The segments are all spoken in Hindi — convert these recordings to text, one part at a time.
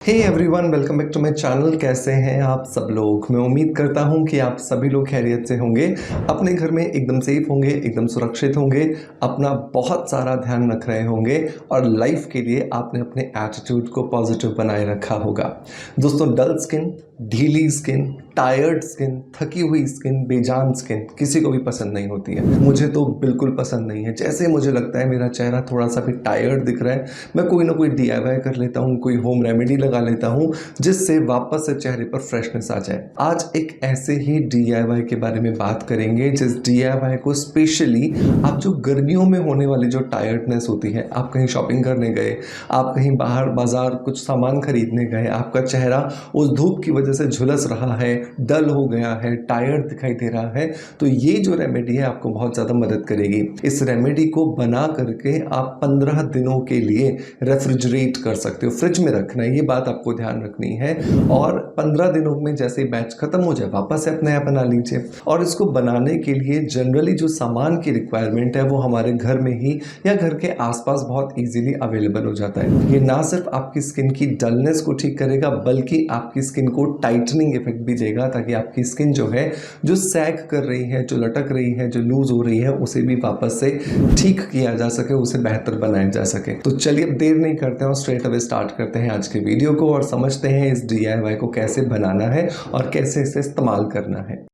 Hey everyone, welcome back to my channel. कैसे हैं आप सब लोग? मैं उम्मीद करता हूं कि आप सभी लोग खैरियत से होंगे, अपने घर में एकदम सेफ होंगे, एकदम सुरक्षित होंगे, अपना बहुत सारा ध्यान रख रहे होंगे और लाइफ के लिए आपने अपने एटीट्यूड को पॉजिटिव बनाए रखा होगा। दोस्तों, डल स्किन, ढीली स्किन, टायर्ड स्किन, थकी हुई स्किन, बेजान स्किन किसी को भी पसंद नहीं होती है। मुझे तो बिल्कुल पसंद नहीं है। जैसे मुझे लगता है मेरा चेहरा थोड़ा सा भी टायर्ड दिख रहा है, मैं कोई ना कोई DIY कर लेता हूँ, कोई होम रेमेडी लगा लेता हूँ जिससे वापस से चेहरे पर फ्रेशनेस आ जाए। आज एक ऐसे ही DIY के बारे में बात करेंगे जिस DIY को स्पेशली आप जो गर्मियों में होने वाली जो टायर्डनेस होती है, आप कहीं शॉपिंग करने गए, आप कहीं बाहर बाजार कुछ सामान खरीदने गए, आपका चेहरा उस धूप की वजह से झुलस रहा है, डल हो गया है, टायर्ड दिखाई दे रहा है, तो ये जो रेमेडी है आपको बहुत ज़्यादा मदद करेगी। इस रेमेडी को बना करके आप 15 दिनों के लिए रेफ्रिजरेट कर सकते हो, फ्रिज में रखना है, ये बात आपको ध्यान रखनी है। और 15 दिनों में जैसे बैच खत्म हो जाए वापस से अपना बना लीजिए। और इसको बनाने के लिए जनरली जो सामान की रिक्वायरमेंट है वो हमारे घर में ही या घर के आसपास बहुत इजीली अवेलेबल हो जाता है। ये ना सिर्फ आपकी स्किन की डलनेस को ठीक करेगा बल्कि आपकी स्किन को टाइटनिंग इफेक्ट भी देगा, ताकि आपकी स्किन जो है, जो सैग कर रही है, जो लटक रही है, जो लूज हो रही है, उसे भी वापस से ठीक किया जा सके, उसे बेहतर बनाया जा सके। तो चलिए अब देर नहीं करते हैं और स्ट्रेट अवे स्टार्ट करते हैं आज के वीडियो को और समझते हैं इस DIY को कैसे बनाना है और कैसे इसे इस्तेमाल करना है।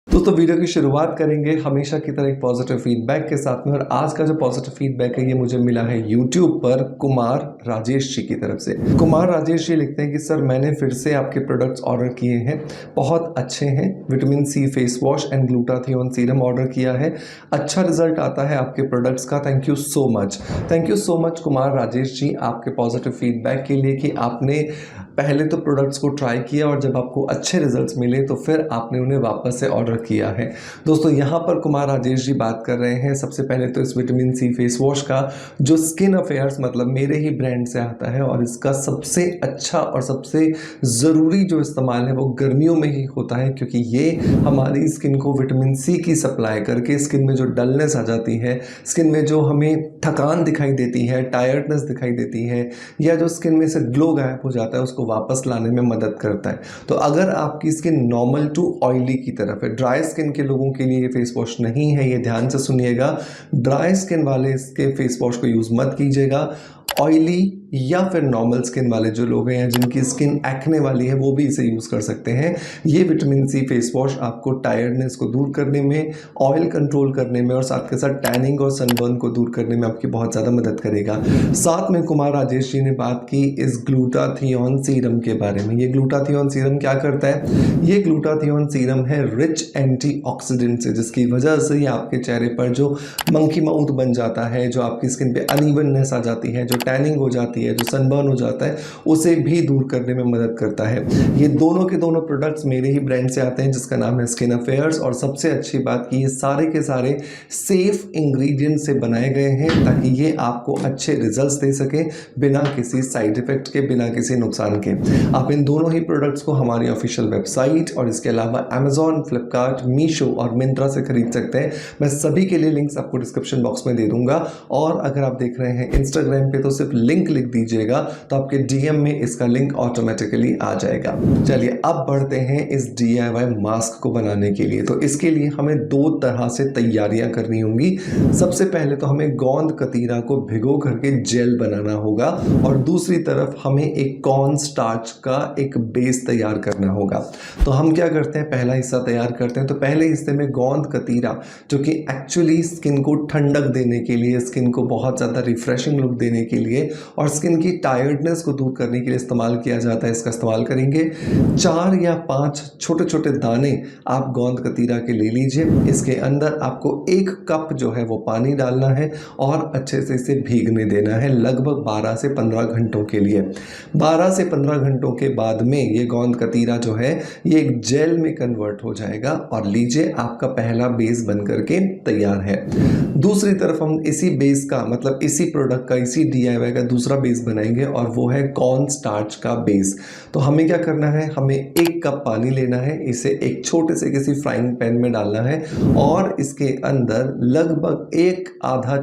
दोस्तों, वीडियो की शुरुआत करेंगे हमेशा की तरह एक पॉजिटिव फीडबैक के साथ में। और आज का जो पॉजिटिव फीडबैक है ये मुझे मिला है YouTube पर कुमार राजेश जी की तरफ से। कुमार राजेश जी लिखते हैं कि सर, मैंने फिर से आपके प्रोडक्ट्स ऑर्डर किए हैं, बहुत अच्छे हैं। Vitamin C face wash and glutathione serum order किया है, अच्छा रिजल्ट आता है आपके प्रोडक्ट्स का। Thank you so much. Thank you so much Kumar Rajesh ji आपके पॉजिटिव फीडबैक के लिए कि आपने पहले तो प्रोडक्ट्स को ट्राई किया और जब आपको अच्छे रिजल्ट्स मिले तो फिर आपने उन्हें वापस से ऑर्डर किया है। दोस्तों, यहाँ पर कुमार राजेश जी बात कर रहे हैं सबसे पहले तो इस विटामिन C फेस वॉश का, जो स्किन अफेयर्स मतलब मेरे ही ब्रांड से आता है। और इसका सबसे अच्छा और सबसे ज़रूरी जो इस्तेमाल है वो गर्मियों में ही होता है, क्योंकि ये हमारी स्किन को विटामिन C की सप्लाई करके स्किन में जो डलनेस आ जाती है, स्किन में जो हमें थकान दिखाई देती है, टायर्डनेस दिखाई देती है, या जो स्किन में से ग्लो गायब हो जाता है, उसको वापस लाने में मदद करता है। तो अगर आपकी स्किन नॉर्मल टू ऑयली की तरफ है, ड्राई स्किन के लोगों के लिए ये फेस वॉश नहीं है, ये ध्यान से सुनिएगा। ड्राई स्किन वाले इसके फेस वॉश को यूज़ मत कीजिएगा। ऑयली या फिर नॉर्मल स्किन वाले जो लोग हैं, जिनकी स्किन एक्ने वाली है, वो भी इसे यूज़ कर सकते हैं। ये विटामिन C फेस वॉश आपको टायर्डनेस को दूर करने में, ऑयल कंट्रोल करने में और साथ के साथ टैनिंग और सनबर्न को दूर करने में आपकी बहुत ज़्यादा मदद करेगा। साथ में कुमार राजेश जी ने बात की इस ग्लूटाथियोन सीरम के बारे में। ये ग्लूटाथियोन सीरम क्या करता है? ये ग्लूटाथियोन सीरम है रिच एंटीऑक्सीडेंट से, जिसकी वजह से ये आपके चेहरे पर जो मंकी माउथ बन जाता है, जो आपकी स्किन पे अनइवननेस आ जाती है, जो टैनिंग हो जाती है, जो सनबर्न हो जाता है, उसे भी दूर करने में मदद करता है। ये दोनों के दोनों प्रोडक्ट्स मेरे ही ब्रांड से आते हैं जिसका नाम है स्किन अफेयर्स। और सबसे अच्छी बात कि ये सारे के सारे सेफ इंग्रेडिएंट से बनाए गए हैं, ताकि ये आपको अच्छे रिजल्ट्स दे सके बिना किसी साइड इफेक्ट के, बिना किसी नुकसान के। आप इन दोनों ही प्रोडक्ट्स को हमारी ऑफिशियल वेबसाइट और इसके अलावा Amazon, फ्लिपकार्ट, मीशो और मिंत्रा से खरीद सकते हैं। मैं सभी के लिए लिंक्स आपको डिस्क्रिप्शन बॉक्स में दे दूंगा। और अगर आप देख रहे हैं इंस्टाग्राम पे तो सिर्फ लिंक लिख दीजिएगा, तो आपके DM में इसका लिंक ऑटोमेटिकली आ जाएगा। चलिए अब बढ़ते हैं इस DIY मास्क को बनाने के लिए। तो इसके लिए हमें दो तरह से तैयारियां करनी होंगी। सबसे पहले तो हमें गोंद कतीरा को भिगो करके जेल बनाना होगा, और दूसरी तरफ हमें एक कॉर्न स्टार्च का एक बेस तैयार करना होगा। तो हम क्या करते हैं, पहला हिस्सा तैयार करते हैं। तो पहले हिस्से में गोंद कतीरा, जो कि एक्चुअली स्किन को ठंडक देने के लिए, स्किन को बहुत ज़्यादा रिफ्रेशिंग लुक देने के लिए और स्किन की टायर्डनेस को दूर करने के लिए इस्तेमाल किया जाता है, इसका इस्तेमाल करेंगे। 4 या 5 छोटे छोटे दाने आप गोंद कतीरा के ले लीजिए। इसके अंदर आपको 1 कप जो है वो पानी डालना है और अच्छे से इसे भीगने देना है लगभग 12 से 15 घंटों के लिए। 12 से 15 घंटों के बाद में ये गोंद कतीरा जो है ये एक जेल में कन्वर्ट हो जाएगा, और लीजिए आपका पहला बेस बन करके तैयार है। दूसरी तरफ हम इसी बेस का मतलब इसी प्रोडक्ट का, इसी DIY का दूसरा बेस बनाएंगे और वो है कॉर्न स्टार्च का बेस। तो हमें क्या करना है, हमें 1 कप पानी लेना है, इसे एक छोटे से किसी फ्राइंग पैन में डालना है और इसके अंदर लगभग आधा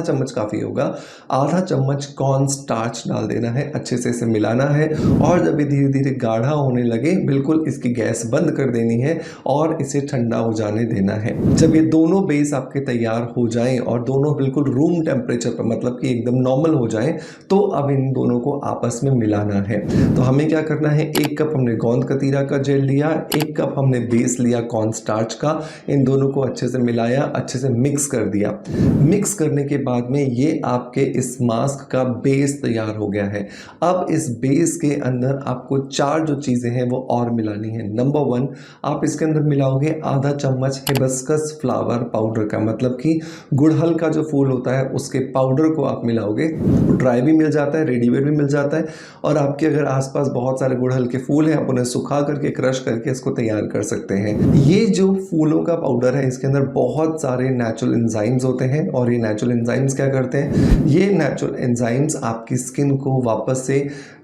चम्मच काफ़ी होगा, आधा चम्मच कॉर्न स्टार्च डाल देना है। अच्छे से इसे मिलाना है और जब ये धीरे धीरे गाढ़ा होने लगे बिल्कुल इसकी गैस बंद कर देनी है और इसे ठंडा हो जाने देना है। जब ये दोनों बेस आपके तैयार हो जाएं और दोनों बिल्कुल रूम टेम्परेचर पर, मतलब कि एकदम नॉर्मल हो जाएं, तो अब इन दोनों को आपस में मिलाना है। तो हमें क्या करना है, 1 कप हमने गोंद कतीरा का जेल लिया, 1 कप हमने बेस लिया कॉर्न स्टार्च का, इन दोनों को अच्छे से मिलाया, अच्छे से मिक्स कर दिया। मिक्स करने के बाद में ये आपके इस मास्क का बेस तैयार हो गया है। अब इस बेस के अंदर आपको 4 जो चीज़ें हैं वो और मिलानी है। नंबर 1, आप इसके अंदर मिलाओगे आधा चम्मच हिबिस्कस फ्लावर पाउडर का, मतलब कि गुड़हल का जो फूल होता है उसके पाउडर को आप मिलाओगे। ड्राई भी मिल जाता है, रेडीमेड भी मिल जाता है, और आपके अगर आसपास बहुत सारे गुड़हल के फूल हैं आप उन्हें सुखा करके क्रश करके इसको तैयार कर सकते हैं। ये जो फूलों का पाउडर है इसके अंदर बहुत सारे नेचुरल एंजाइम्स होते हैं और ये नेचुरल एंजाइम्स क्या करते हैं, ये नेचुरल एंजाइम्स आपकी स्किन को वापस से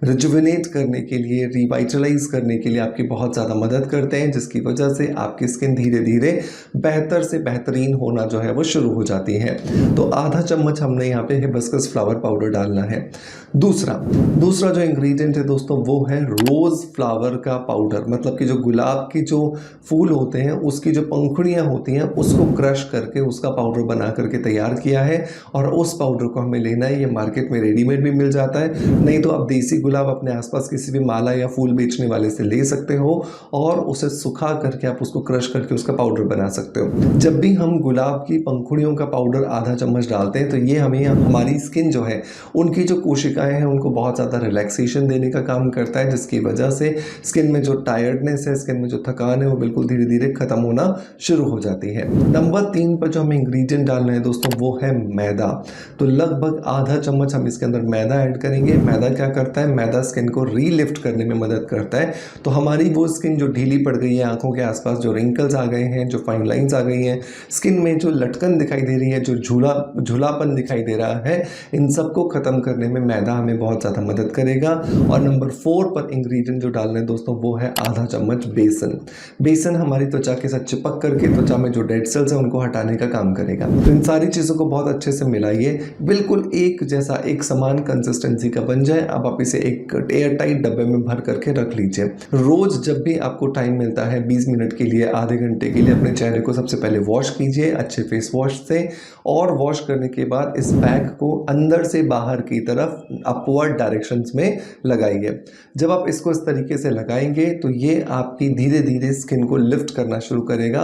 रिजुविनेट करने के लिए, रिवाइटलाइज करने के लिए आपकी बहुत ज़्यादा मदद करते हैं, जिसकी वजह से आपकी स्किन धीरे धीरे बेहतर से बेहतरीन होना जो है वो शुरू हो जाती है। तो आधा चम्मच हमने यहाँ पे हिबिस्कस फ्लावर पाउडर डालना है। दूसरा जो इंग्रेडिएंट है दोस्तों वो है रोज़ फ्लावर का पाउडर, मतलब कि जो गुलाब की जो फूल होते हैं उसकी जो पंखुड़ियाँ होती हैं उसको क्रश करके उसका पाउडर बना करके तैयार किया है और उस पाउडर को हमें लेना है। ये मार्केट में रेडीमेड भी मिल जाता है, नहीं तो आप देसी गुलाब अपने आसपास किसी भी माला या फूल बेचने वाले से ले सकते हो और उसे सुखा करके आप उसको क्रश करके उसका पाउडर बना सकते हो। जब भी हम गुलाब की पंखुड़ियों का पाउडर आधा चम्मच डालते हैं तो ये हमें हमारी स्किन जो है उनकी जो कोशिकाएं हैं उनको बहुत ज़्यादा रिलैक्सेशन देने का काम करता है, जिसकी वजह से स्किन में जो टायर्डनेस है, स्किन में जो थकान है वो बिल्कुल धीरे धीरे खत्म होना शुरू हो जाती है। नंबर 3 पर जो हमें इंग्रेडिएंट डालना है दोस्तों वो है मैदा। तो लगभग आधा चम्मच हम इसके अंदर मैदा ऐड करेंगे। मैदा क्या करता है, मैदा स्किन को रीलिफ्ट करने में मदद करता है। तो हमारी वो स्किन जो ढीली पड़ गई है, आंखों के आसपास जो रिंकल्स आ गए हैं, जो फाइन लाइंस आ गई हैं, स्किन में जो लटकन दिखाई दे रही है, जो झूलापन दिखाई दे रहा है, इन सबको खत्म करने में मैदा हमें बहुत ज़्यादा मदद करेगा। और नंबर 4 पर इंग्रेडिएंट जो डालना है दोस्तों वो है आधा चम्मच बेसन। बेसन हमारी त्वचा के साथ चिपक करके त्वचा में जो डेड सेल्स हैं उनको हटाने का काम करेगा। तो इन सारी चीज़ों को बहुत अच्छे से मिलाइए, बिल्कुल एक जैसा, एक समान कंसिस्टेंसी का बन जाए। अब आप इसे एक एयर टाइट डब्बे में भर करके रख लीजिए। रोज़ जब भी आपको टाइम मिलता है 20 मिनट के लिए, आधे घंटे के लिए, अपने चेहरे को सबसे पहले वॉश कीजिए अच्छे फेस वॉश से, और वॉश करने के बाद इस पैक को अंदर से बाहर की तरफ अपवर्ड डायरेक्शंस में लगाइए। जब आप इसको इस तरीके से लगाएंगे तो ये आपकी धीरे धीरे स्किन को लिफ्ट करना शुरू करेगा।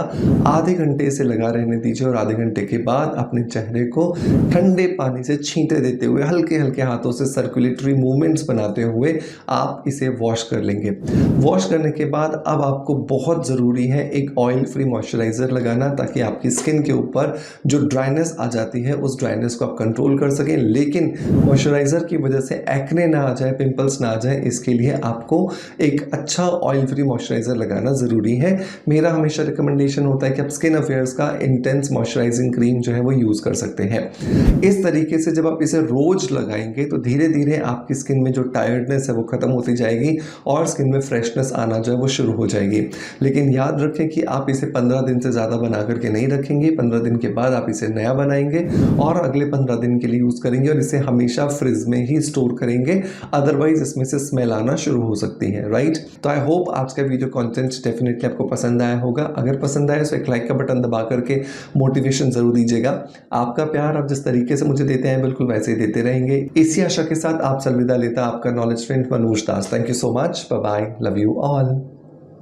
आधे घंटे इसे लगा रहने दीजिए और आधे घंटे के बाद अपने चेहरे को ठंडे पानी से छींटे देते हुए, हल्के हल्के हाथों से सर्कुलेटरी मूवमेंट्स बनाते हुए आप इसे वॉश कर लेंगे। वॉश करने के बाद अब आपको बहुत ज़रूरी है एक ऑयल फ्री मॉइस्चराइज़र लगाना, ताकि आपकी स्किन के ऊपर जो ड्राइनेस आ जाती है उस ड्राइनेस को आप कंट्रोल कर सकें, लेकिन मॉइस्चराइज़र की वजह से एक्ने ना आ जाए, पिंपल्स ना आ जाए, इसके लिए आपको एक अच्छा ऑयल फ्री मॉइस्चराइज़र लगाना ज़रूरी है। मेरा हमेशा रिकमेंडेशन होता है कि आप स्किन अफेयर्स का इंटेंस मॉइस्चराइजिंग क्रीम जो है वो यूज़ कर सकते हैं। इस तरीके से जब आप इसे रोज़ लगाएंगे तो धीरे धीरे आपकी स्किन में जो टायर्डनेस है वो ख़त्म होती जाएगी और स्किन में फ्रेशनेस आना जो है वो शुरू हो जाएगी। लेकिन याद रखें कि आप इसे 15 दिन से ज़्यादा बना करके नहीं रखेंगे। 15 दिन के बाद आप इसे नया बनाएंगे और अगले 15 दिन के लिए यूज़ करेंगे और इसे हमेशा फ्रिज में ही स्टोर करेंगे, अदरवाइज इसमें से स्मेल आना शुरू हो सकती है, राइट। तो आई होप आज का वीडियो कंटेंट डेफिनेटली आपको पसंद आया होगा। अगर पसंद आया तो एक लाइक का बटन दबा करके मोटिवेशन जरूर दीजिएगा। आपका प्यार आप जिस तरीके से मुझे देते हैं बिल्कुल वैसे ही देते रहेंगे। इसी आशा के साथ आपसे अलविदा लेता आपका knowledge friend Manoj Das. Thank you so much, bye bye, love you all.